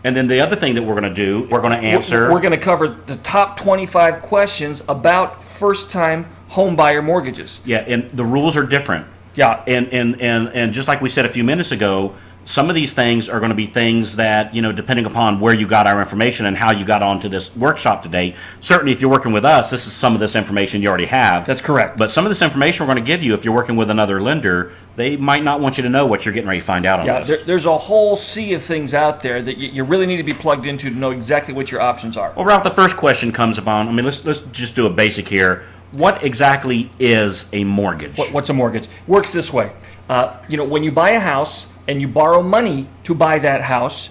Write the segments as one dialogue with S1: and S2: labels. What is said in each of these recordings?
S1: And then the other thing that we're going to do, we're going to answer.
S2: We're going to cover the top 25 questions about first-time home buyer mortgages.
S1: Yeah, and the rules are different.
S2: Yeah.
S1: And just like we said a few minutes ago, some of these things are going to be things that, depending upon where you got our information and how you got onto this workshop today. Certainly, if you're working with us, this is some of this information you already have.
S2: That's correct.
S1: But some of this information we're going to give you if you're working with another lender, they might not want you to know what you're getting ready to find out on this.
S2: There's a whole sea of things out there that you really need to be plugged into to know exactly what your options are.
S1: Well, Ralph, the first question comes upon, let's just do a basic here. What exactly is a mortgage?
S2: What's a mortgage? Works this way. When you buy a house and you borrow money to buy that house,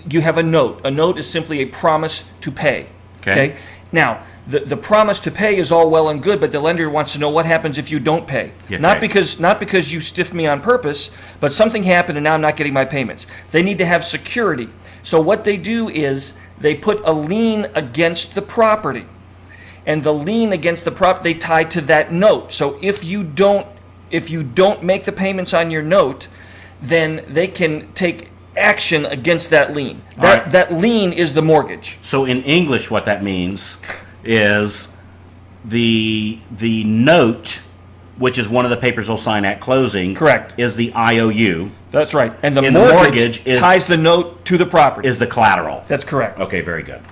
S2: you have a note. A note is simply a promise to pay. Okay? Now, the promise to pay is all well and good, but the lender wants to know what happens if you don't pay. Not because you stiffed me on purpose, but something happened and now I'm not getting my payments. They need to have security. So what they do is they put a lien against the property. And the lien against the property they tie to that note. So if you don't make the payments on your note, then they can take action against that lien. That lien is the mortgage.
S1: So in English, what that means is the note, which is one of the papers they'll sign at closing,
S2: correct,
S1: is the IOU.
S2: That's right. And the mortgage ties the note to the property.
S1: Is the collateral.
S2: That's correct.
S1: Okay, very good.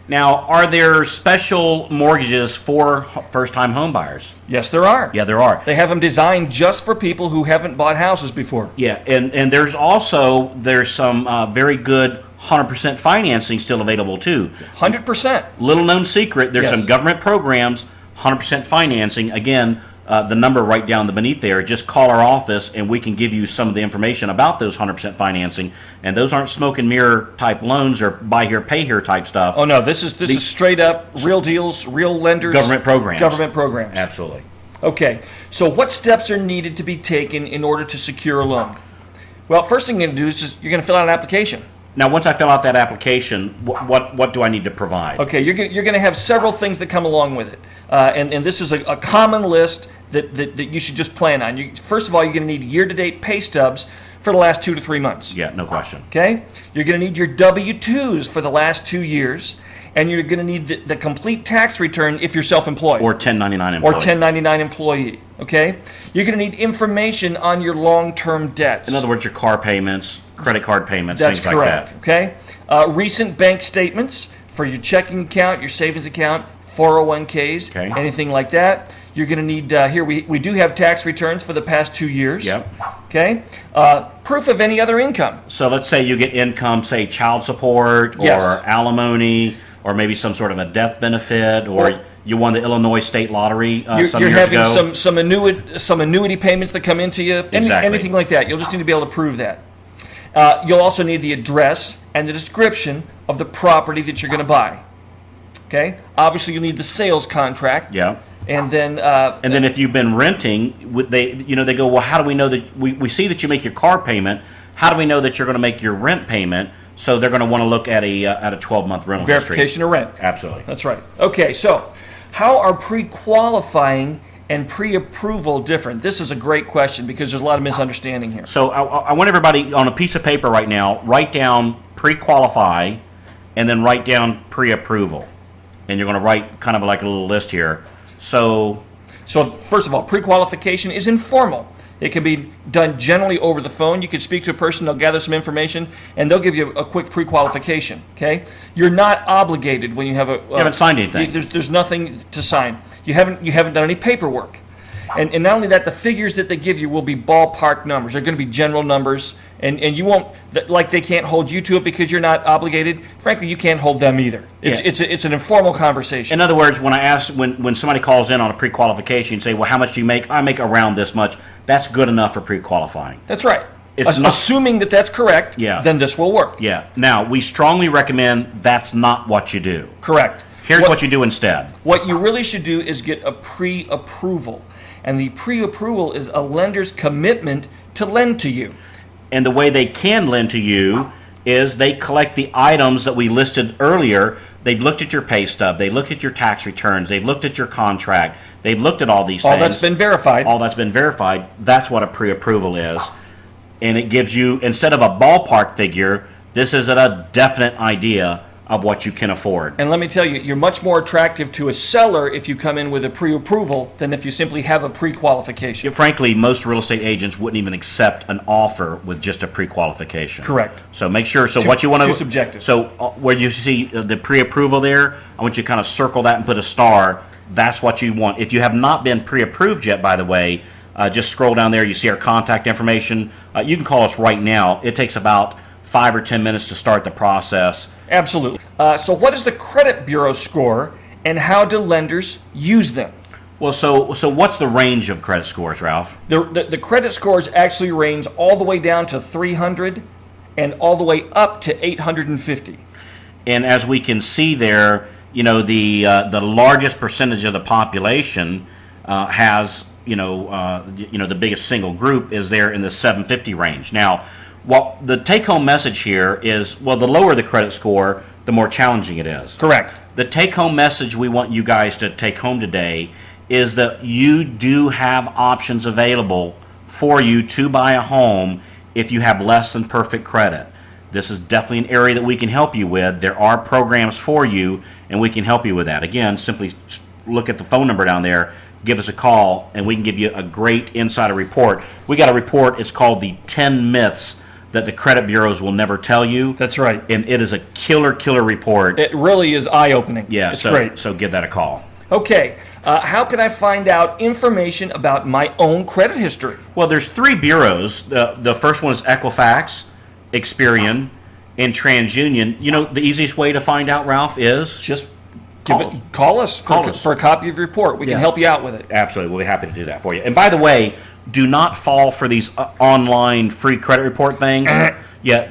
S1: Now, are there special mortgages for first-time home buyers?
S2: Yes, there are.
S1: Yeah, there are.
S2: They have them designed just for people who haven't bought houses before.
S1: Yeah, and there's some very good 100% financing still available too.
S2: 100%.
S1: Little known secret, there's some government programs, 100% financing. Again, the number right down beneath there, just call our office and we can give you some of the information about those 100% financing. And those aren't smoke and mirror type loans or buy here, pay here type stuff.
S2: Oh no, this is straight up real deals, real lenders.
S1: Government programs.
S2: Government programs.
S1: Absolutely.
S2: Okay, so what steps are needed to be taken in order to secure a loan? Well, first thing you're going to do is you're going to fill out an application.
S1: Now, once I fill out that application, what do I need to provide?
S2: Okay, you're going to have several things that come along with it. And this is a common list that you should just plan on. First of all, you're going to need year-to-date pay stubs for the last 2 to 3 months.
S1: Yeah, no question.
S2: Okay? You're going to need your W-2s for the last 2 years. And you're going to need the complete tax return if you're self-employed.
S1: Or 1099 employee.
S2: Or 1099 employee. Okay? You're going to need information on your long-term debts.
S1: In other words, your car payments, credit card payments,
S2: That's
S1: things
S2: correct.
S1: like that.
S2: Okay? Recent bank statements for your checking account, your savings account, 401ks, anything like that. You're going to need, here we do have tax returns for the past 2 years.
S1: Yep.
S2: Okay? Proof of any other income.
S1: So let's say you get income, say child support or alimony, or maybe some sort of a death benefit, or you won the Illinois State Lottery some years ago.
S2: You're having some annuity payments that come into you, anything like that. You'll just need to be able to prove that. You'll also need the address and the description of the property that you're going to buy. Okay? Obviously, you'll need the sales contract.
S1: Yeah.
S2: And then
S1: if you've been renting, they go, well, how do we know that we see that you make your car payment? How do we know that you're going to make your rent payment? So they're going to want to look at a 12-month rental
S2: verification of rent.
S1: Absolutely.
S2: That's right. Okay, so how are pre-qualifying and pre-approval different? This is a great question because there's a lot of misunderstanding here.
S1: So I want everybody on a piece of paper right now, write down pre-qualify and then write down pre-approval. And you're going to write kind of like a little list here. So
S2: first of all, pre-qualification is informal. It can be done generally over the phone. You can speak to a person, they'll gather some information, and they'll give you a quick pre-qualification. Okay, you're not obligated when you have
S1: you haven't signed anything.
S2: There's nothing to sign. You haven't done any paperwork, and not only that, the figures that they give you will be ballpark numbers. They're going to be general numbers, and you won't they can't hold you to it because you're not obligated. Frankly, you can't hold them either. It's an informal conversation.
S1: In other words, when I ask when somebody calls in on a pre-qualification and say, well, how much do you make? I make around this much. That's good enough for pre-qualifying.
S2: That's right. Assuming that's correct, then this will work.
S1: Yeah. Now, we strongly recommend that's not what you do.
S2: Correct.
S1: Here's what you do instead.
S2: What you really should do is get a pre-approval. And the pre-approval is a lender's commitment to lend to you.
S1: And the way they can lend to you is they collect the items that we listed earlier. They've looked at your pay stub. They looked at your tax returns. They've looked at your contract. They've looked at all these things.
S2: All that's been verified.
S1: All that's been verified. That's what a pre-approval is. And it gives you, instead of a ballpark figure, This is a definite idea of what you can afford.
S2: And let me tell you, you're much more attractive to a seller if you come in with a pre-approval than if you simply have a pre-qualification.
S1: Frankly, most real estate agents wouldn't even accept an offer with just a pre-qualification.
S2: Correct.
S1: So make sure. So what you want to.
S2: Too subjective.
S1: So where you see the pre-approval there, I want you to kind of circle that and put a star. That's what you want. If you have not been pre-approved yet, by the way, just scroll down there. You see our contact information. You can call us right now. It takes about 5 or 10 minutes to start the process.
S2: Absolutely. So what is the credit bureau score, and how do lenders use them?
S1: Well, so what's the range of credit scores, Ralph?
S2: The credit scores actually range all the way down to 300 and all the way up to 850.
S1: And as we can see there, the largest percentage of the population has the biggest single group is there in the 750 range. Now, the take-home message here is, the lower the credit score, the more challenging it is.
S2: Correct.
S1: The take-home message we want you guys to take home today is that you do have options available for you to buy a home if you have less than perfect credit. This is definitely an area that we can help you with. There are programs for you, and we can help you with that. Again, simply look at the phone number down there, give us a call, and we can give you a great insider report. We got a report, it's called the 10 Myths that the credit bureaus will never tell you.
S2: That's right.
S1: And it is a killer report.
S2: It really is eye-opening.
S1: Yeah,
S2: it's great.
S1: So give that a call.
S2: Okay, how can I find out information about my own credit history?
S1: Well, there's 3 bureaus. The first one is Equifax, Experian, and TransUnion. The easiest way to find out, Ralph, is
S2: just call us for a copy of your report. We can help you out with it.
S1: Absolutely. We'll be happy to do that for you. And by the way, do not fall for these online free credit report things. Yeah,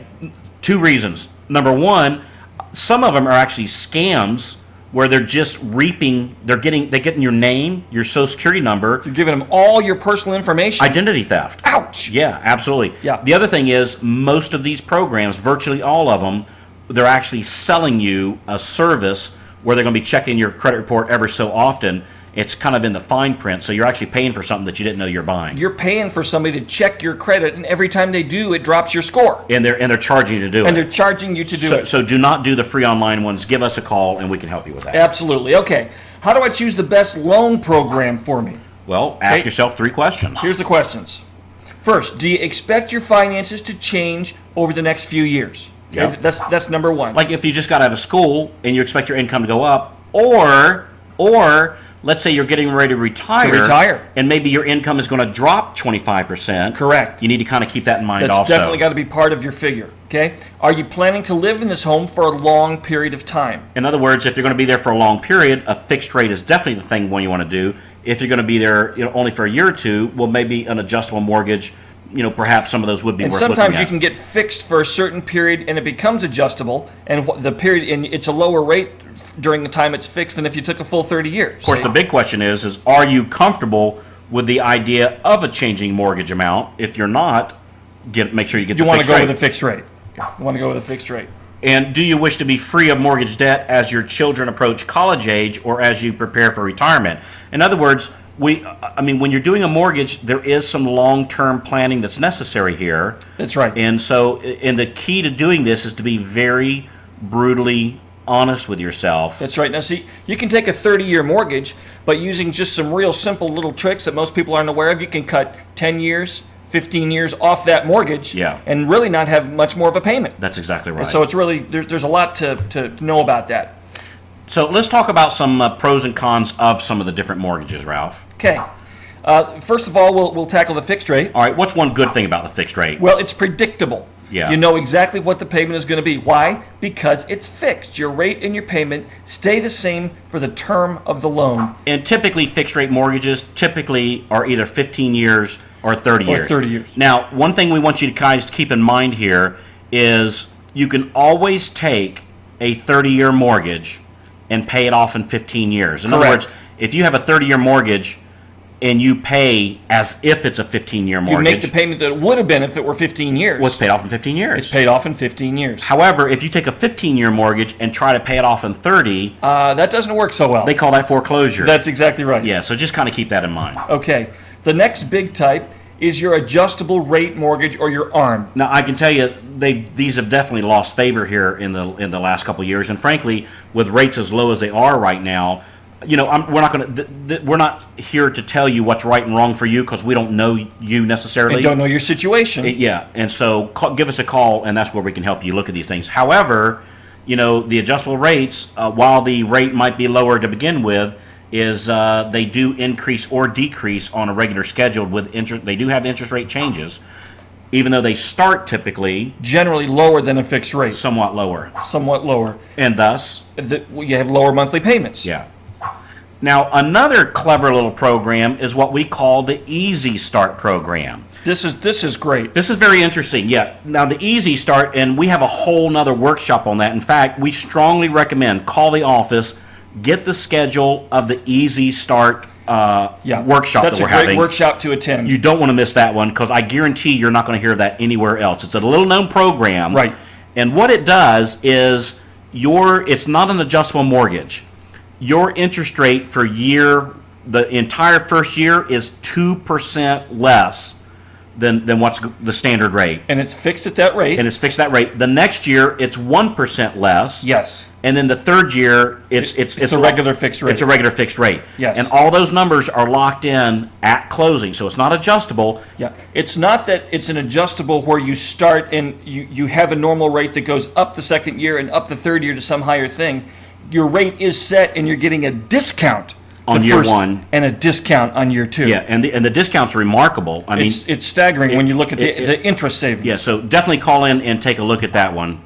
S1: 2 reasons. Number one, some of them are actually scams where they're just reaping. They're getting your name, your social security number.
S2: You're giving them all your personal information.
S1: Identity theft.
S2: Ouch.
S1: Yeah, absolutely.
S2: Yeah.
S1: The other thing is, most of these programs, virtually all of them, they're actually selling you a service where they're going to be checking your credit report every so often. It's kind of in the fine print, so you're actually paying for something that you didn't know you're buying.
S2: You're paying for somebody to check your credit, and every time they do, it drops your score.
S1: And they're charging you to do it.
S2: And they're charging you to do it.
S1: So do not do the free online ones. Give us a call, and we can help you with that.
S2: Absolutely. Okay. How do I choose the best loan program for me?
S1: Well, ask yourself 3 questions.
S2: Here's the questions. First, do you expect your finances to change over the next few years? Okay,
S1: Yep.
S2: That's number one.
S1: Like if you just got out of school and you expect your income to go up, or let's say you're getting ready to retire. And maybe your income is going to drop 25%.
S2: Correct.
S1: You need to kind of keep that in mind
S2: That's
S1: also.
S2: That's definitely got to be part of your figure. Okay. Are you planning to live in this home for a long period of time?
S1: In other words, if you're going to be there for a long period, a fixed rate is definitely the thing you want to do. If you're going to be there only for a year or 2, well, maybe an adjustable mortgage, perhaps some of those would be worth looking at.
S2: And sometimes you can get fixed for a certain period and it becomes adjustable, and the period, and it's a lower rate during the time it's fixed than if you took a full 30 years.
S1: Of course, the big question is are you comfortable with the idea of a changing mortgage amount? If you're not, make sure you get the fixed rate.
S2: You want to go with a fixed rate. You want to go with a fixed rate.
S1: And do you wish to be free of mortgage debt as your children approach college age or as you prepare for retirement? In other words, when you're doing a mortgage, there is some long-term planning that's necessary here.
S2: That's right.
S1: And the key to doing this is to be very brutally honest with yourself.
S2: That's right. Now, see, you can take a 30-year mortgage, but using just some real simple little tricks that most people aren't aware of, you can cut 10 years, 15 years off that mortgage, and really not have much more of a payment.
S1: That's exactly right.
S2: And so it's really there's a lot to know about that.
S1: So let's talk about some pros and cons of some of the different mortgages, Ralph.
S2: Okay. First of all, we'll tackle the fixed rate.
S1: All right. What's one good thing about the fixed rate?
S2: Well, it's predictable.
S1: Yeah.
S2: You know exactly what the payment is going to be. Why? Because it's fixed. Your rate and your payment stay the same for the term of the loan.
S1: And typically, fixed rate mortgages are either 15 years or 30 years.
S2: 30 years.
S1: Now, one thing we want you guys to keep in mind here is you can always take a 30-year mortgage and pay it off in 15 years. In other words, if you have a 30-year mortgage and you pay as if it's a 15-year mortgage,
S2: you make the payment that it would have been if it were 15 years.
S1: Well, it's paid off in 15 years.
S2: It's paid off in 15 years.
S1: However, if you take a 15-year mortgage and try to pay it off in 30,
S2: that doesn't work so well.
S1: They call that foreclosure.
S2: That's exactly right.
S1: Yeah, so just kind of keep that in mind.
S2: Okay. The next big type is your adjustable rate mortgage or your ARM.
S1: Now, I can tell you, these have definitely lost favor here in the last couple of years, and frankly, with rates as low as they are right now, we're not here to tell you what's right and wrong for you because we don't know you necessarily.
S2: And don't know your situation.
S1: And so give us a call, and that's where we can help you look at these things. However, the adjustable rates, while the rate might be lower to begin with, is they do increase or decrease on a regular schedule with interest. They do have interest rate changes, even though they start typically
S2: generally lower than a fixed rate.
S1: Somewhat lower.
S2: And thus, you have lower monthly payments.
S1: Yeah. Now, another clever little program is what we call the Easy Start program.
S2: This is great.
S1: This is very interesting. Yeah. Now, the Easy Start, and we have a whole nother workshop on that. In fact, we strongly recommend call the office, get the schedule of the Easy Start workshop that we're having.
S2: That's a great workshop to attend.
S1: You don't want to miss that one because I guarantee you're not going to hear that anywhere else. It's a little-known program.
S2: Right.
S1: And what it does is it's not an adjustable mortgage. Your interest rate for the entire first year is 2% less than what's the standard rate.
S2: And it's fixed at that rate.
S1: The next year, it's 1% less.
S2: Yes.
S1: And then the third year, it's
S2: a regular fixed rate.
S1: It's a regular fixed rate.
S2: Yes.
S1: And all those numbers are locked in at closing, so it's not adjustable.
S2: Yeah. It's not that it's an adjustable where you start and you have a normal rate that goes up the second year and up the third year to some higher thing. Your rate is set, and you're getting a discount
S1: on year one
S2: and a discount on year two.
S1: Yeah, and the discount's remarkable. I mean,
S2: it's staggering when you look at the interest savings.
S1: Yeah, so definitely call in and take a look at that one.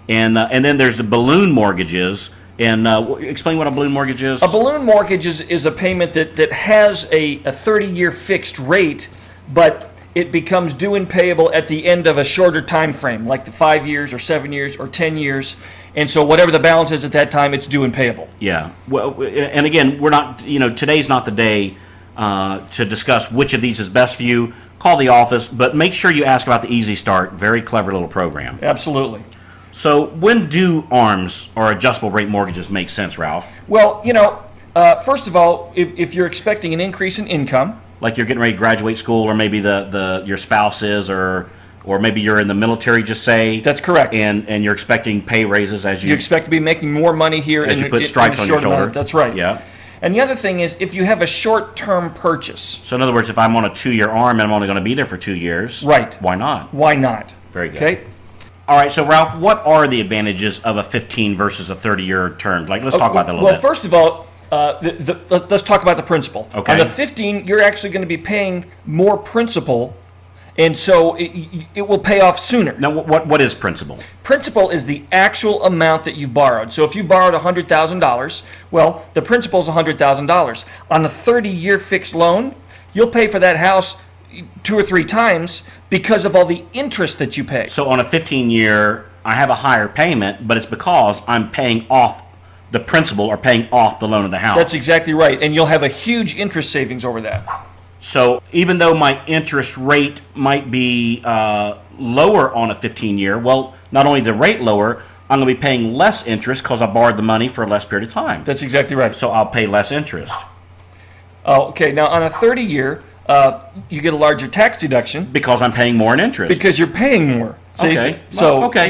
S1: And then there's the balloon mortgages. And explain what a balloon mortgage is.
S2: A balloon mortgage is a payment that has a 30-year fixed rate, but it becomes due and payable at the end of a shorter time frame, like the 5 years or 7 years or 10 years. And so whatever the balance is at that time, it's due and payable.
S1: Yeah. Well, and again, we're not, today's not the day to discuss which of these is best for you. Call the office, but make sure you ask about the Easy Start. Very clever little program.
S2: Absolutely.
S1: So when do ARMs or adjustable rate mortgages make sense, Ralph?
S2: Well, first of all, if you're expecting an increase in income,
S1: like you're getting ready to graduate school, or maybe your spouse is, or maybe you're in the military, just say.
S2: That's correct.
S1: And you're expecting pay raises as you
S2: expect to be making more money here
S1: as you put stripes on your shoulder.
S2: That's right.
S1: Yeah.
S2: And the other thing is, if you have a short-term purchase.
S1: So in other words, if I'm on a 2-year ARM and I'm only going to be there for 2 years,
S2: right?
S1: Why not?
S2: Why not?
S1: Very good.
S2: Okay.
S1: All right. So Ralph, what are the advantages of a 15 versus a 30-year term? Let's talk about that a little bit.
S2: Well, first of all, let's talk about the principal.
S1: Okay.
S2: On the 15, you're actually going to be paying more principal, and so it will pay off sooner.
S1: Now, what is principal?
S2: Principal is the actual amount that you've borrowed. So if you borrowed $100,000, well, the principal is $100,000. On a 30-year fixed loan, you'll pay for that house 2 or 3 times because of all the interest that you pay.
S1: So on a 15-year, I have a higher payment, but it's because I'm paying off the principal or paying off the loan of the house.
S2: That's exactly right, and you'll have a huge interest savings over that.
S1: So even though my interest rate might be lower on a 15-year, well, not only the rate lower, I'm going to be paying less interest because I borrowed the money for a less period of time.
S2: That's exactly right.
S1: So I'll pay less interest.
S2: Okay, now on a 30-year, you get a larger tax deduction.
S1: Because I'm paying more in interest.
S2: Because you're paying more.
S1: Okay.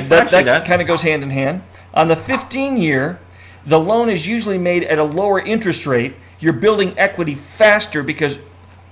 S2: That kind of goes hand in hand. On the 15-year, the loan is usually made at a lower interest rate. You're building equity faster because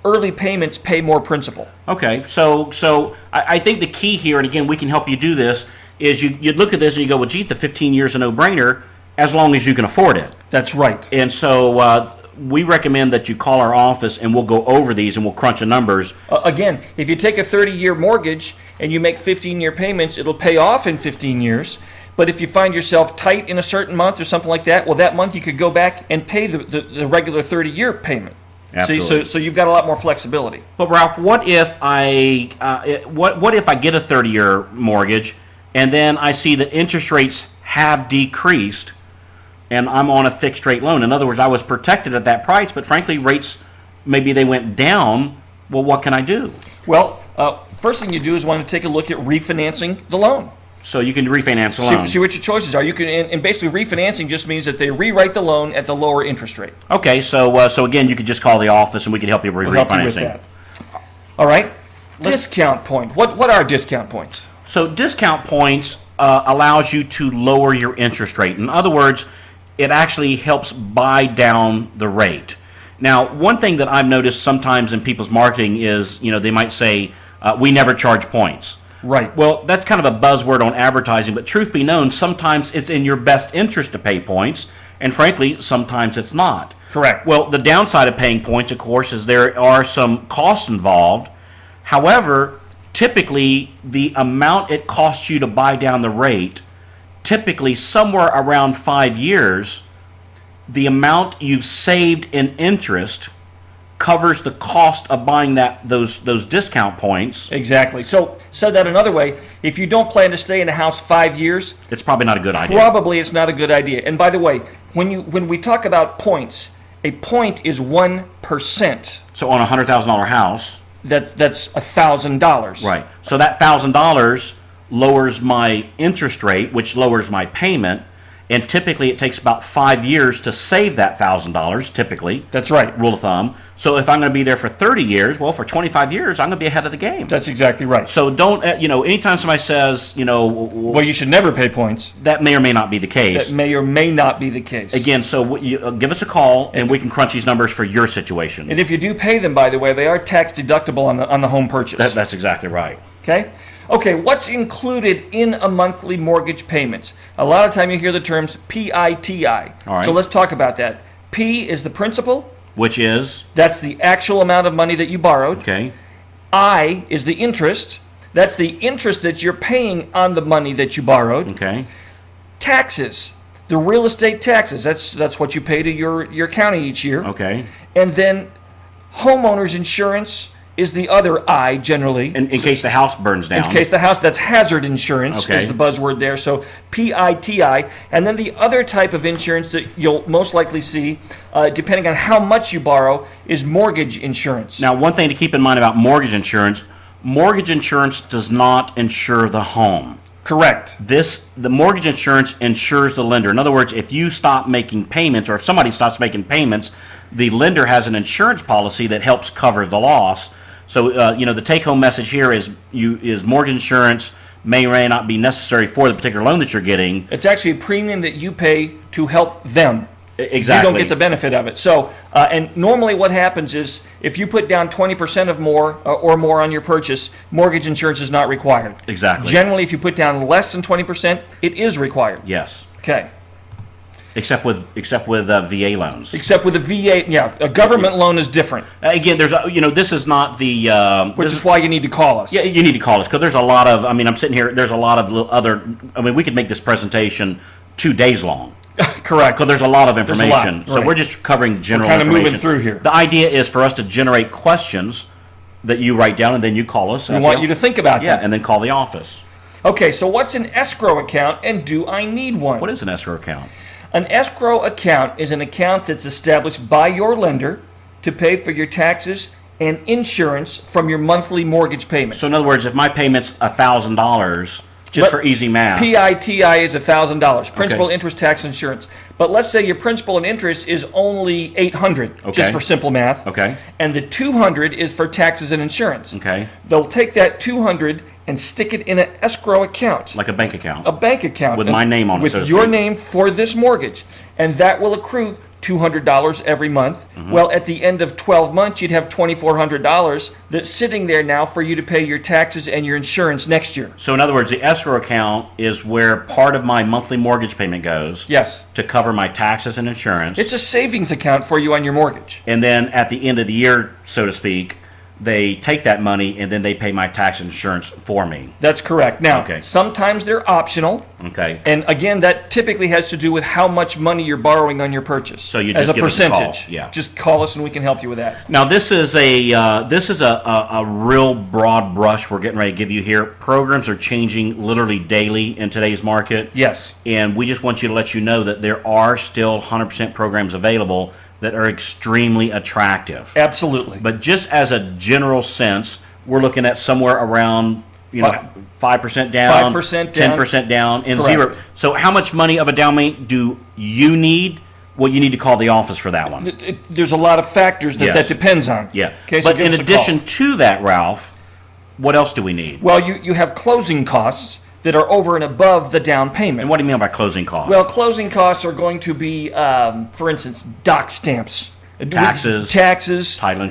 S2: early payments pay more principal.
S1: Okay, so I think the key here, and again, we can help you do this, is you look at this and you go, well, gee, the 15 years is a no-brainer as long as you can afford it.
S2: That's right.
S1: And so we recommend that you call our office and we'll go over these and we'll crunch the numbers.
S2: Again, if you take a 30-year mortgage and you make 15-year payments, it'll pay off in 15 years. But if you find yourself tight in a certain month or something like that, well, that month you could go back and pay the regular 30-year payment.
S1: Absolutely.
S2: So you've got a lot more flexibility.
S1: But Ralph, what if I get a 30-year mortgage and then I see that interest rates have decreased and I'm on a fixed rate loan? In other words, I was protected at that price, but frankly, rates, maybe they went down. Well, what can I do?
S2: Well, first thing you do is want to take a look at refinancing the loan.
S1: So you can refinance the loan.
S2: See what your choices are. You can, and basically refinancing just means that they rewrite the loan at the lower interest rate.
S1: Okay, so again, you could just call the office and we can help you with refinancing.
S2: Help you with that. All right. Discount point. What are discount points?
S1: So discount points allows you to lower your interest rate. In other words, it actually helps buy down the rate. Now, one thing that I've noticed sometimes in people's marketing is, they might say, we never charge points.
S2: Right.
S1: Well, that's kind of a buzzword on advertising, but truth be known, sometimes it's in your best interest to pay points, and frankly, sometimes it's not.
S2: Correct.
S1: Well, the downside of paying points, of course, is there are some costs involved. However, typically, the amount it costs you to buy down the rate, typically somewhere around 5 years, the amount you've saved in interest covers the cost of buying those discount points.
S2: Exactly. So, said that another way, if you don't plan to stay in a house 5 years,
S1: it's probably not a good idea.
S2: Probably it's not a good idea. And by the way, when we talk about points, a point is 1%.
S1: So on a $100,000 house,
S2: that's $1,000.
S1: Right. So that $1,000 lowers my interest rate, which lowers my payment. And typically it takes about 5 years to save that $1,000, typically.
S2: That's right.
S1: Rule of thumb. So if I'm going to be there for 30 years, well, for 25 years, I'm going to be ahead of the game.
S2: That's exactly right.
S1: So don't, anytime somebody says,
S2: well, you should never pay points.
S1: That may or may not be the case.
S2: That may or may not be the case.
S1: Again, so give us a call, and we can crunch these numbers for your situation.
S2: And if you do pay them, by the way, they are tax deductible on the home purchase.
S1: That's exactly right.
S2: Okay, what's included in a monthly mortgage payment? A lot of time you hear the terms PITI.
S1: All right.
S2: So let's talk about that. P is the principal.
S1: Which is?
S2: That's the actual amount of money that you borrowed.
S1: Okay.
S2: I is the interest. That's the interest that you're paying on the money that you borrowed.
S1: Okay.
S2: Taxes. The real estate taxes. That's what you pay to your county each year.
S1: Okay.
S2: And then homeowner's insurance is the other I generally.
S1: In case the house burns down.
S2: In case the house, that's hazard insurance is the buzzword there. So PITI. And then the other type of insurance that you'll most likely see, depending on how much you borrow, is mortgage insurance.
S1: Now, one thing to keep in mind about mortgage insurance does not insure the home.
S2: Correct.
S1: The mortgage insurance insures the lender. In other words, if you stop making payments, or if somebody stops making payments, the lender has an insurance policy that helps cover the loss. So, the take-home message here is mortgage insurance may or may not be necessary for the particular loan that you're getting.
S2: It's actually a premium that you pay to help them.
S1: Exactly.
S2: You don't get the benefit of it. So, and normally what happens is if you put down 20% or more on your purchase, mortgage insurance is not required.
S1: Exactly.
S2: Generally, if you put down less than 20%, it is required.
S1: Yes.
S2: Okay.
S1: Except with VA loans.
S2: Except with a VA, yeah, a government loan is different.
S1: Again, this is not the...
S2: which is why you need to call us.
S1: Yeah, you need to call us, because there's a lot of... I'm sitting here, there's a lot of other... we could make this presentation 2 days long.
S2: Correct.
S1: Because there's a lot of information.
S2: Right.
S1: So we're just covering general
S2: information. We're kind of
S1: information.
S2: moving through here.
S1: The idea is for us to generate questions that you write down, and then you call us.
S2: We want you to think about
S1: them.
S2: that.
S1: And then call the office.
S2: Okay, so what's an escrow account, and do I need one?
S1: What is an escrow account?
S2: An escrow account is an account that's established by your lender to pay for your taxes and insurance from your monthly mortgage payment.
S1: So in other words, if my payment's $1,000, for easy math.
S2: PITI is $1,000, principal, interest, tax, insurance. But let's say your principal and interest is only $800, just for simple math.
S1: Okay.
S2: And the $200 is for taxes and insurance.
S1: Okay.
S2: They'll take that $200 and stick it in an escrow account.
S1: Like a bank account.
S2: A bank account.
S1: With my name on it, so to
S2: With your
S1: speak.
S2: name for this mortgage. And that will accrue $200 every month. Mm-hmm. Well, at the end of 12 months, you'd have $2,400 that's sitting there now for you to pay your taxes and your insurance next year.
S1: So in other words, the escrow account is where part of my monthly mortgage payment goes.
S2: Yes.
S1: To cover my taxes and insurance.
S2: It's a savings account for you on your mortgage.
S1: And then at the end of the year, so to speak, they take that money and then they pay my tax and insurance for me.
S2: That's correct. Now, sometimes they're optional.
S1: Okay.
S2: And again, that typically has to do with how much money you're borrowing on your purchase.
S1: So you just
S2: as a
S1: give us a
S2: percentage.
S1: call. Yeah.
S2: Just call us and we can help you with that.
S1: Now this is a real broad brush we're getting ready to give you here. Programs are changing literally daily in today's market.
S2: Yes.
S1: And we just want you to let you know that there are still 100% programs available that are extremely attractive.
S2: Absolutely.
S1: But just as a general sense, we're looking at somewhere around 5% down,
S2: 5% down,
S1: 10% down, and
S2: correct.
S1: 0. So how much money of a down payment do you need? Well, you need to call the office for that one.
S2: There's a lot of factors that depends on.
S1: Yeah.
S2: Okay, so
S1: but in addition to that, Ralph, What else do we need?
S2: Well, you have closing costs that are over and above the down payment.
S1: And what do you mean by closing costs?
S2: Well, closing costs are going to be, for instance, dock stamps.
S1: Taxes, title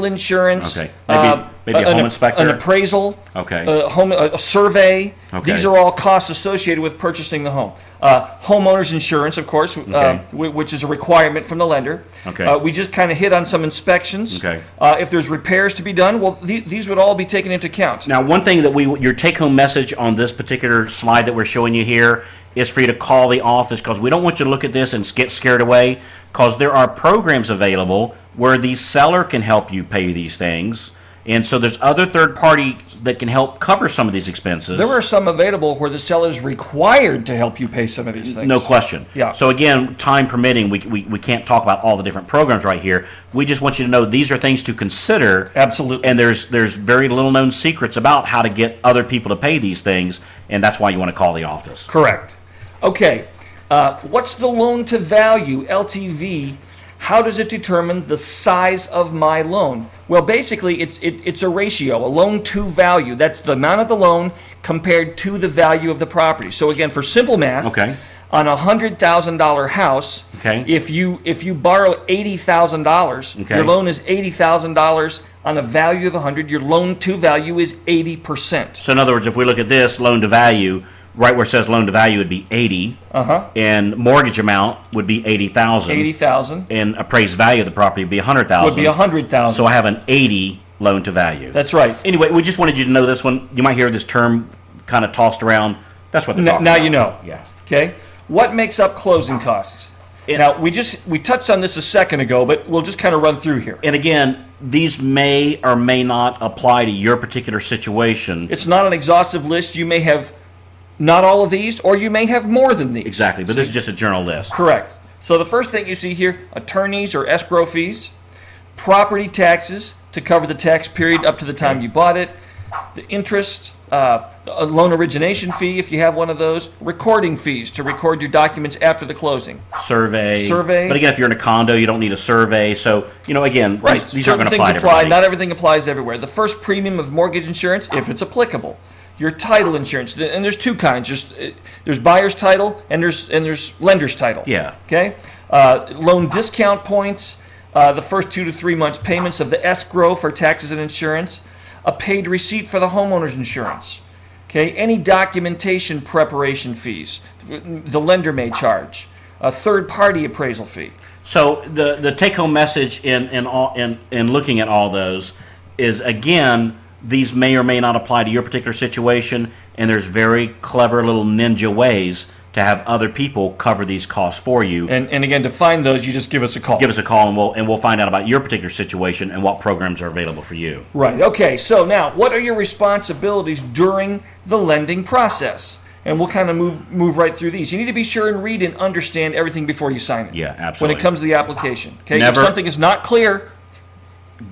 S1: insurance. Okay, maybe a home inspector,
S2: an appraisal,
S1: okay,
S2: a survey.
S1: Okay.
S2: These are all costs associated with purchasing the home. Homeowners insurance, of course,
S1: okay.
S2: Which is a requirement from the lender.
S1: Okay.
S2: We just kind of hit on some inspections.
S1: Okay.
S2: If there's repairs to be done, well, these would all be taken into account.
S1: Now, one thing that your take-home message on this particular slide that we're showing you here is for you to call the office, because we don't want you to look at this and get scared away, because there are programs available where the seller can help you pay these things. And so there's other third parties that can help cover some of these expenses.
S2: There are some available where the seller is required to help you pay some of these things.
S1: No question.
S2: Yeah.
S1: So again, time permitting, we can't talk about all the different programs right here. We just want you to know these are things to consider.
S2: Absolutely.
S1: And there's very little known secrets about how to get other people to pay these things, and that's why you want to call the office.
S2: Correct. Okay. What's the loan to value, LTV? How does it determine the size of my loan? Well, basically, it's a ratio, a loan to value. That's the amount of the loan compared to the value of the property. So again, for simple math,
S1: okay,
S2: on a $100,000 house,
S1: okay,
S2: if you borrow $80,000,
S1: okay,
S2: your loan is $80,000 on a value of 100. Your loan to value is 80%.
S1: So in other words, if we look at this loan to value, right where it says loan to value would be 80, and mortgage amount would be 80,000.
S2: 80,000.
S1: And appraised value of the property would be 100,000.
S2: Would be 100,000.
S1: So I have an 80 loan to value.
S2: That's right.
S1: Anyway, we just wanted you to know this one. You might hear this term kind of tossed around. That's what they're talking
S2: now
S1: about.
S2: You know.
S1: Yeah.
S2: Okay. What makes up closing costs? Now we touched on this a second ago, but we'll just kind of run through here.
S1: And again, these may or may not apply to your particular situation.
S2: It's not an exhaustive list. You may have not all of these, or you may have more than these.
S1: Exactly, but this is just a general list.
S2: Correct. So the first thing you see here, attorneys or escrow fees, property taxes to cover the tax period up to the time you bought it, the interest, a loan origination fee if you have one of those, recording fees to record your documents after the closing.
S1: Survey.
S2: But
S1: again, if you're in a condo, you don't need a survey. So, again,
S2: right.
S1: these aren't going to apply to everybody.
S2: Not everything applies everywhere. The first premium of mortgage insurance, if it's applicable. Your title insurance, and there's two kinds. There's buyer's title and there's lender's title.
S1: Yeah.
S2: Okay. Loan discount points, the first 2 to 3 months payments of the escrow for taxes and insurance, a paid receipt for the homeowner's insurance. Okay. Any documentation preparation fees, the lender may charge, a third-party appraisal fee.
S1: So the take-home message in looking at all those is, again, these may or may not apply to your particular situation, and there's very clever little ninja ways to have other people cover these costs for you.
S2: And again, to find those, you just give us a call.
S1: Give us a call, and we'll find out about your particular situation and what programs are available for you.
S2: Right. Okay. So now, what are your responsibilities during the lending process? And we'll kind of move right through these. You need to be sure and read and understand everything before you sign it.
S1: Yeah, absolutely.
S2: When it comes to the application. Okay. If something is not clear,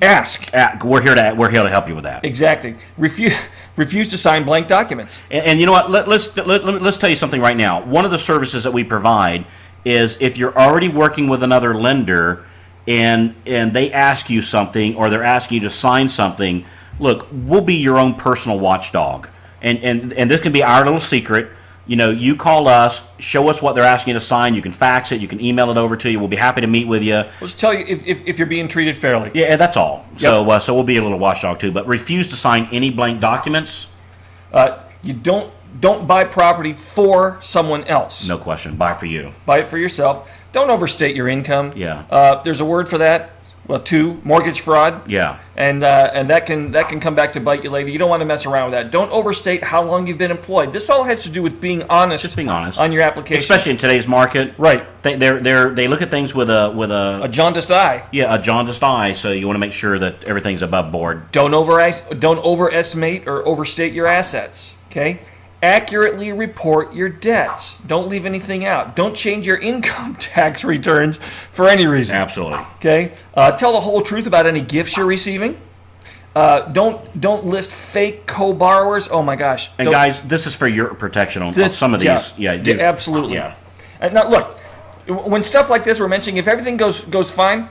S2: ask.
S1: We're here to help you with that.
S2: Exactly. Refuse to sign blank documents.
S1: And you know what? Let's tell you something right now. One of the services that we provide is if you're already working with another lender and they ask you something, or they're asking you to sign something, look, we'll be your own personal watchdog. And this can be our little secret. You call us, show us what they're asking you to sign. You can fax it, you can email it over to you. We'll be happy to meet with you.
S2: We'll just tell you if you're being treated fairly.
S1: Yeah, that's all.
S2: Yep.
S1: So we'll be a little watchdog too. But refuse to sign any blank documents.
S2: You don't buy property for someone else.
S1: No question. Buy for you.
S2: Buy it for yourself. Don't overstate your income.
S1: Yeah.
S2: There's a word for that. Well, 2, mortgage fraud.
S1: Yeah.
S2: And that can come back to bite you later. You don't want to mess around with that. Don't overstate how long you've been employed. This all has to do with being honest.
S1: Just being honest
S2: on your application,
S1: especially in today's market.
S2: Right.
S1: They look at things with a
S2: jaundiced eye.
S1: Yeah, a jaundiced eye. So you want to make sure that everything's above board.
S2: Don't overestimate or overstate your assets. Okay. Accurately report your debts. Don't leave anything out. Don't change your income tax returns for any reason.
S1: Absolutely.
S2: Okay. Tell the whole truth about any gifts you're receiving. Don't list fake co-borrowers. Oh my gosh.
S1: And guys, this is for your protection on some of these. Yeah,
S2: absolutely.
S1: Yeah.
S2: Now look, when stuff like this we're mentioning, if everything goes fine,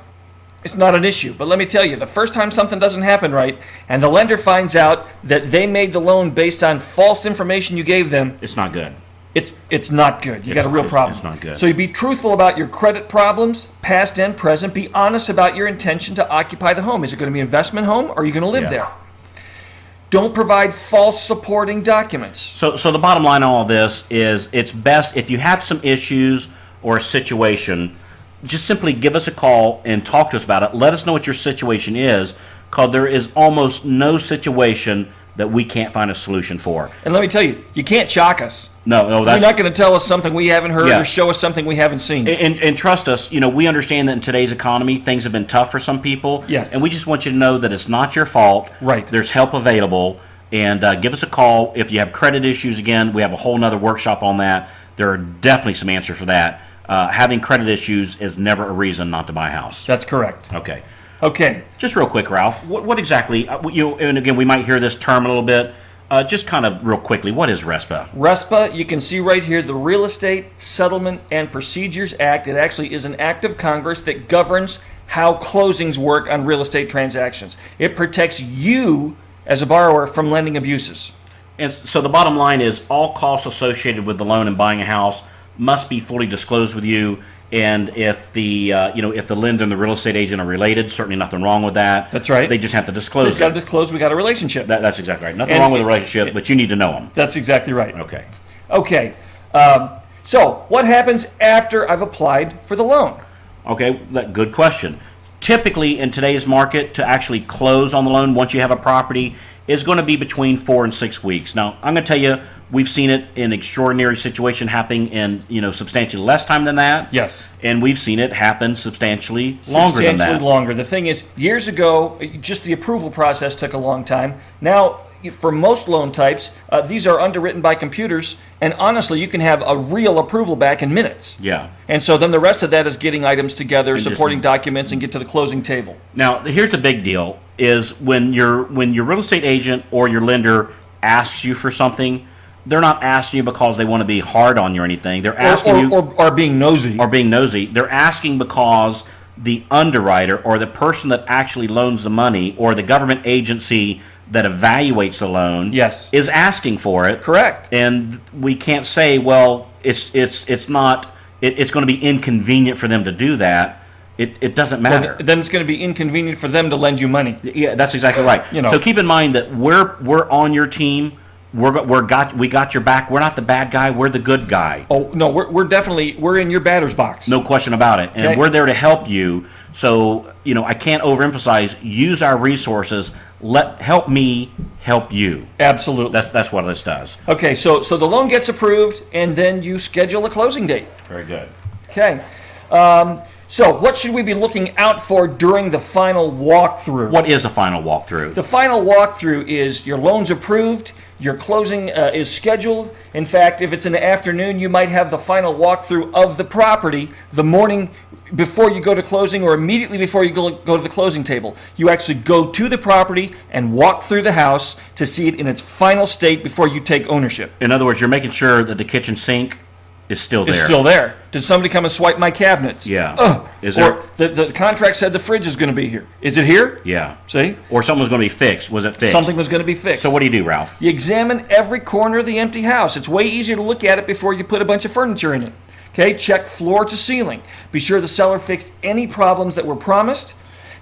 S2: It's not an issue. But let me tell you, the first time something doesn't happen right, and the lender finds out that they made the loan based on false information you gave them,
S1: it's not good.
S2: It's not good. You got a real problem.
S1: It's not good.
S2: So you be truthful about your credit problems, past and present. Be honest about your intention to occupy the home. Is it going to be an investment home, or are you going to live there? Don't provide false supporting documents.
S1: So the bottom line on all this is, it's best if you have some issues or a situation, just simply give us a call and talk to us about it. Let us know what your situation is, because there is almost no situation that we can't find a solution for.
S2: And let me tell you, you can't shock us.
S1: No,
S2: you're not going to tell us something we haven't heard or show us something we haven't seen.
S1: And trust us, we understand that in today's economy, things have been tough for some people.
S2: Yes.
S1: And we just want you to know that it's not your fault.
S2: Right.
S1: There's help available. And give us a call. If you have credit issues, again, we have a whole nother workshop on that. There are definitely some answers for that. Having credit issues is never a reason not to buy a house.
S2: That's correct.
S1: Okay. Just real quick, Ralph, what exactly, and again, we might hear this term a little bit, just kind of real quickly, what is RESPA?
S2: RESPA, you can see right here, the Real Estate Settlement and Procedures Act. It actually is an act of Congress that governs how closings work on real estate transactions. It protects you as a borrower from lending abuses.
S1: And so the bottom line is, all costs associated with the loan and buying a house must be fully disclosed with you. And if the if the lender and the real estate agent are related, certainly nothing wrong with that.
S2: That's right.
S1: They just have to disclose.
S2: They've got to disclose we got a relationship.
S1: That's exactly right. Nothing wrong with the relationship, but you need to know them.
S2: That's exactly right.
S1: Okay.
S2: So what happens after I've applied for the loan?
S1: Okay, good question. Typically, in today's market, to actually close on the loan once you have a property is going to be between 4 and 6 weeks. Now, I'm going to tell you, we've seen it in extraordinary situation happening in substantially less time than that.
S2: Yes.
S1: And we've seen it happen substantially longer than that.
S2: Substantially longer. The thing is, years ago, just the approval process took a long time. Now, for most loan types, these are underwritten by computers, and honestly, you can have a real approval back in minutes.
S1: Yeah.
S2: And so then the rest of that is getting items together, supporting documents, and get to the closing table.
S1: Now, here's the big deal: is when your real estate agent or your lender asks you for something, they're not asking you because they want to be hard on you or anything. They're asking
S2: or being nosy.
S1: Or being nosy. They're asking because the underwriter or the person that actually loans the money or the government agency that evaluates the loan is asking for it.
S2: Correct.
S1: And we can't say, well, it's going to be inconvenient for them to do that. It doesn't matter.
S2: Then it's going to be inconvenient for them to lend you money.
S1: Yeah, that's exactly right. So keep in mind that we're on your team. We got your back. We're not the bad guy. We're the good guy.
S2: Oh no, we're definitely in your batter's box.
S1: No question about it. And we're there to help you. So I can't overemphasize. Use our resources. Help me help you.
S2: Absolutely.
S1: That's what this does.
S2: Okay, so the loan gets approved, and then you schedule a closing date.
S1: Very good.
S2: Okay. So what should we be looking out for during the final walkthrough?
S1: What is a final walkthrough?
S2: The final walkthrough is your loan's approved, your closing is scheduled. In fact, if it's in the afternoon, you might have the final walkthrough of the property the morning before you go to closing or immediately before you go to the closing table. You actually go to the property and walk through the house to see it in its final state before you take ownership.
S1: In other words, you're making sure that the kitchen sink is still there.
S2: It's still there. Did somebody come and swipe my cabinets?
S1: Yeah.
S2: Is there? Or the contract said the fridge is going to be here. Is it here?
S1: Yeah.
S2: See?
S1: Or something was going to be fixed. Was it fixed?
S2: Something was going to be fixed.
S1: So what do you do, Ralph?
S2: You examine every corner of the empty house. It's way easier to look at it before you put a bunch of furniture in it. Okay? Check floor to ceiling. Be sure the seller fixed any problems that were promised.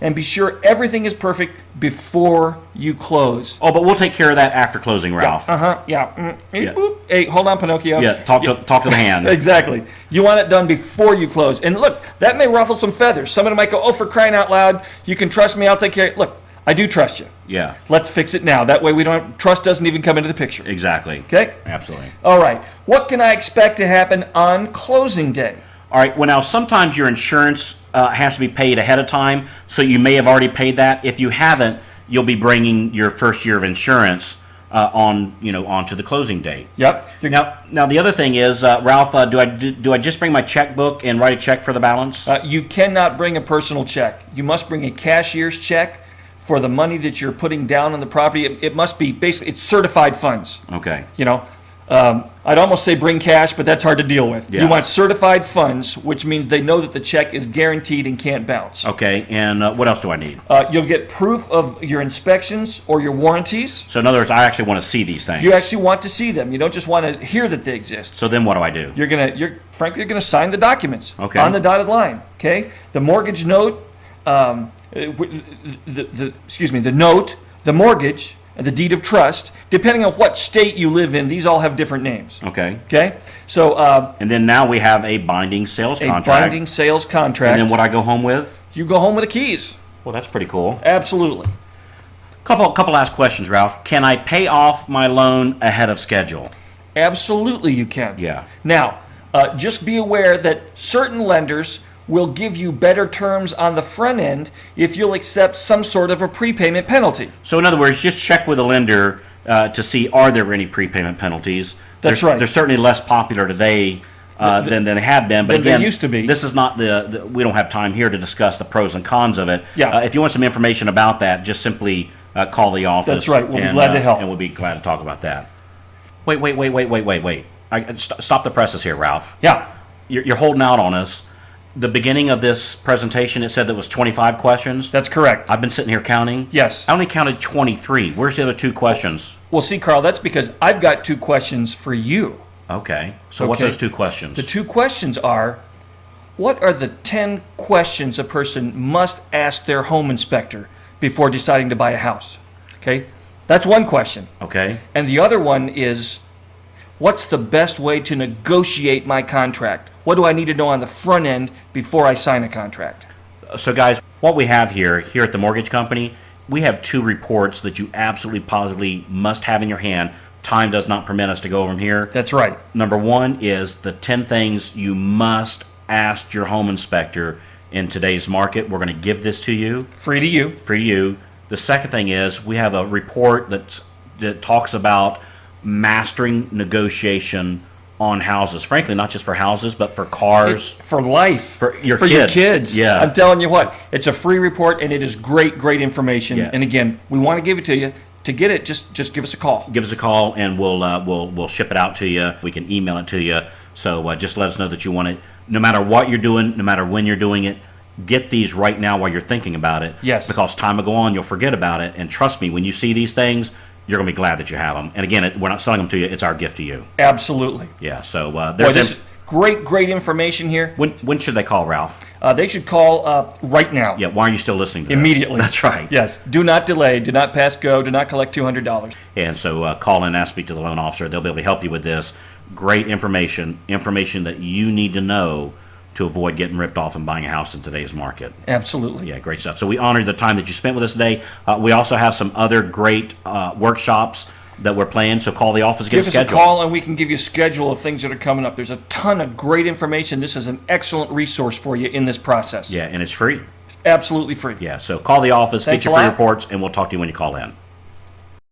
S2: And be sure everything is perfect before you close.
S1: Oh, but we'll take care of that after closing, Ralph.
S2: Yeah. Boop. Hey, hold on, Pinocchio.
S1: Yeah, talk to the hand.
S2: Exactly. You want it done before you close. And look, that may ruffle some feathers. Somebody might go, oh, for crying out loud, you can trust me, I'll take care of it. Look, I do trust you.
S1: Yeah.
S2: Let's fix it now. That way trust doesn't even come into the picture.
S1: Exactly.
S2: Okay?
S1: Absolutely.
S2: All right. What can I expect to happen on closing day?
S1: All right. Well, now, sometimes your insurance has to be paid ahead of time, so you may have already paid that. If you haven't, you'll be bringing your first year of insurance onto the closing date.
S2: Yep.
S1: Now the other thing is, Ralph, do I just bring my checkbook and write a check for the balance?
S2: You cannot bring a personal check. You must bring a cashier's check for the money that you're putting down on the property. It must be basically it's certified funds.
S1: Okay.
S2: I'd almost say bring cash, but that's hard to deal with.
S1: Yeah.
S2: You want certified funds, which means they know that the check is guaranteed and can't bounce.
S1: Okay, and what else do I need?
S2: You'll get proof of your inspections or your warranties.
S1: So in other words, I actually want to see these things.
S2: You actually want to see them. You don't just want to hear that they exist.
S1: So then what do I do?
S2: Frankly, you're gonna sign the documents
S1: on
S2: the dotted line. Okay, the mortgage note, the note, the mortgage, and the deed of trust. Depending on what state you live in, these all have different names.
S1: Okay.
S2: Okay. So.
S1: And then now we have a binding sales contract.
S2: A binding sales contract.
S1: And then what I go home with?
S2: You go home with the keys.
S1: Well, that's pretty cool.
S2: Absolutely.
S1: Couple last questions, Ralph. Can I pay off my loan ahead of schedule?
S2: Absolutely, you can.
S1: Yeah.
S2: Now, just be aware that certain lenders will give you better terms on the front end if you'll accept some sort of a prepayment penalty.
S1: So in other words, just check with the lender to see are there any prepayment penalties.
S2: That's right.
S1: They're certainly less popular today than they have been. But
S2: than
S1: again,
S2: they used to be.
S1: This is not we don't have time here to discuss the pros and cons of it.
S2: Yeah.
S1: If you want some information about that, just simply call the office.
S2: That's right. We'll be glad to help.
S1: And we'll be glad to talk about that. Wait. Stop the presses here, Ralph.
S2: Yeah.
S1: You're holding out on us. The beginning of this presentation, it said there was 25 questions.
S2: That's correct.
S1: I've been sitting here counting.
S2: Yes.
S1: I only counted 23. Where's the other 2 questions?
S2: Well, see, Carl, that's because I've got 2 questions for you.
S1: Okay. So what's those 2 questions?
S2: The 2 questions are, what are the 10 questions a person must ask their home inspector before deciding to buy a house? Okay? That's one question.
S1: Okay.
S2: And the other one is, what's the best way to negotiate my contract? What do I need to know on the front end before I sign a contract?
S1: So guys, what we have here at the mortgage company, we have 2 reports that you absolutely positively must have in your hand. Time does not permit us to go over them here.
S2: That's right.
S1: Number 1 is the 10 things you must ask your home inspector in today's market. We're going to give this to you.
S2: Free to you.
S1: Free to you. The second thing is we have a report that talks about mastering negotiation on houses. Frankly, not just for houses, but for cars.
S2: For life.
S1: For your
S2: kids.
S1: Yeah.
S2: I'm telling you what, it's a free report and it is great information.
S1: Yeah.
S2: And again, we want to give it to you. To get it, just give us a call.
S1: Give us a call and we'll ship it out to you. We can email it to you. So just let us know that you want it. No matter what you're doing, no matter when you're doing it, get these right now while you're thinking about it.
S2: Yes.
S1: Because time will go on, you'll forget about it. And trust me, when you see these things, you're going to be glad that you have them. And again, we're not selling them to you. It's our gift to you.
S2: Absolutely.
S1: Yeah. So
S2: there's this is great information here.
S1: When should they call, Ralph?
S2: They should call right now.
S1: Yeah. Why are you still listening to this?
S2: Immediately.
S1: That's right.
S2: Yes. Do not delay. Do not pass go. Do not collect $200.
S1: And so call in and ask, speak to the loan officer. They'll be able to help you with this. Great information that you need to know to avoid getting ripped off and buying a house in today's market.
S2: Absolutely.
S1: Yeah, great stuff. So we honor the time that you spent with us today. We also have some other great workshops that we're planning, so call the office, get a schedule.
S2: Give us a call and we can give you a schedule of things that are coming up. There's a ton of great information. This is an excellent resource for you in this process.
S1: Yeah, and it's free.
S2: Absolutely free.
S1: Yeah, so call the office,
S2: Thanks
S1: get your free reports, and we'll talk to you when you call in.